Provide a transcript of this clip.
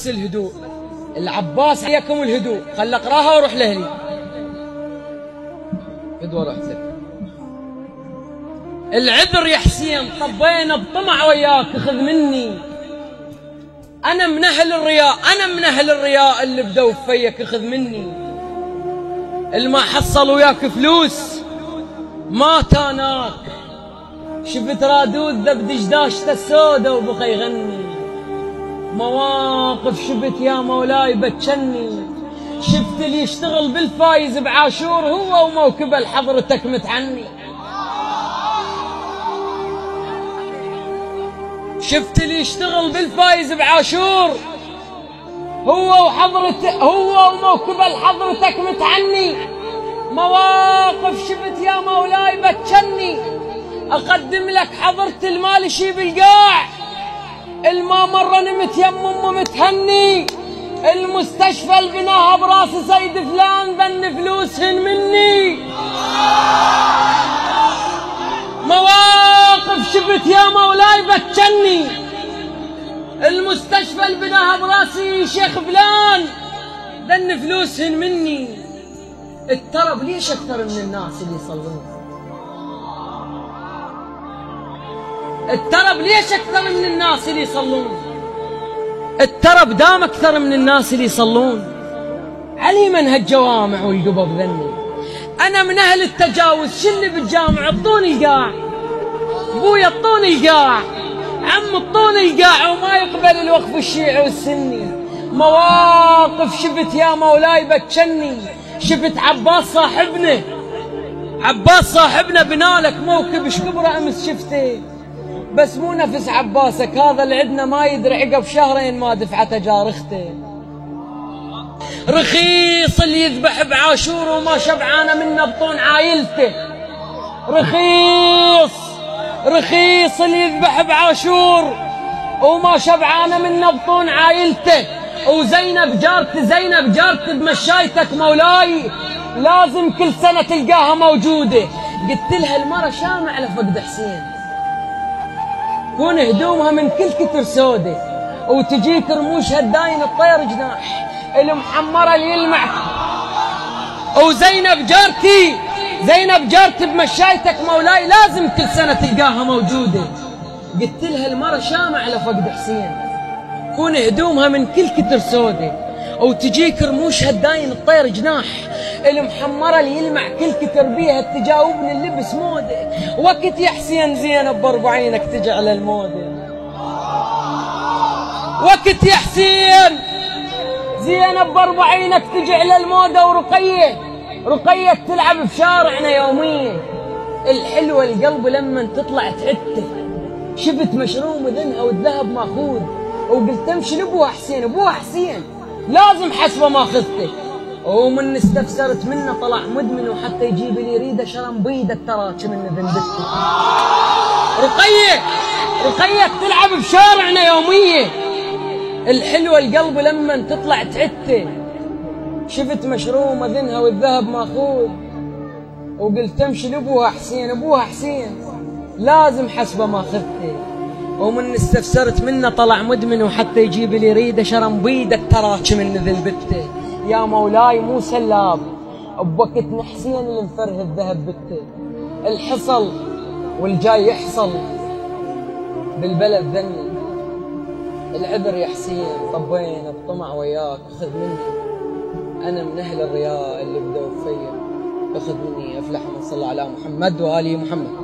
بس الهدوء. العباس عليكم الهدوء، خل اقراها واروح لاهلي. فدوى رحت لك. العذر يا حسين طبينا بطمع وياك، خذ مني. انا من اهل الرياء، انا من اهل الرياء اللي بدوا فيك، خذ مني. اللي ما حصل وياك فلوس ما تاناك، شفت رادود ذا بدجداشته السودة وبقى يغني. مواقف شفت يا مولاي بتشني، شفت اللي يشتغل بالفايز بعاشور هو وموكبه لحضرتك متعني. شفت اللي يشتغل بالفايز بعاشور هو وموكبه لحضرتك متعني. مواقف شفت يا مولاي بتشني، اقدم لك حضرة المال شي بالقاع، الما مرة نمت يمم متهني. المستشفى اللي بناها براس سيد فلان ذن فلوسهن مني. مواقف شفت يا مولاي بتشني، المستشفى اللي بناها براسي شيخ فلان ذن فلوسهن مني. الترب ليش اكثر من الناس اللي يصلون؟ الترب ليش اكثر من الناس اللي يصلون؟ الترب دام اكثر من الناس اللي يصلون. علي من هالجوامع والقبب ذني. انا من اهل التجاوز، شو اللي بالجامع؟ اعطوني القاع، ابويا اعطوني القاع، عم اعطوني القاع، وما يقبل الوقف الشيعي والسني. مواقف شفت يا مولاي بتشني، شفت عباس صاحبنا بنالك موكب شكبره امس شفته، بس مو نفس عباسك هذا اللي عندنا ما يدري عقب شهرين ما دفعته جارخته. رخيص اللي يذبح بعاشور وما شبعانه منه بطون عايلته. رخيص اللي يذبح بعاشور وما شبعانه منه بطون عايلته. وزينب جارتي بمشايتك مولاي لازم كل سنه تلقاها موجوده. قلت لها المره شامع لفقد حسين، كون هدومها من كل كتر سودة، وتجيك رموشها الداين الطير جناح، المحمره اللي يلمع. وزينب جارتي بمشايتك مولاي لازم كل سنه تلقاها موجوده. قلت لها المره شامع لفقد حسين، كون هدومها من كل كتر سودة، وتجيك رموشها الداين الطير جناح، المحمره اللي يلمع كل كتر بيها تجاوبني اللبس موده. وقت يا حسين زينب باربعينك تجي على الموده. وقت يا حسين زينب باربعينك تجي على الموده. ورقيه تلعب بشارعنا يوميا. الحلوه القلب لما تطلع تعته، شفت مشروم اذنها والذهب ماخوذ، وقلت امشي لابوها حسين لازم حسبه ماخذته. ومن استفسرت منه طلع مدمن، وحتى يجيب لي ريده شرم بيده التراك من ذنبته. رقيه تلعب بشارعنا يوميا. الحلوه القلب لما تطلع تعته، شفت مشروم اذنها والذهب ماخوذ، وقلت امشي لابوها حسين لازم حسبه ماخذته. ومن استفسرت منه طلع مدمن، وحتى يجيب لي ريده شرم بيده التراك من ذنبته. يا مولاي مو سلاب بوقت حسين اللي مفرهد الذهب بته. الحصل والجاي يحصل بالبلد ذني. العذر يا حسين طبينا بطمع وياك، خذ مني. انا من اهل الرياء اللي بدوا فيا، اخذ مني. افلح من صلى على محمد وآل محمد.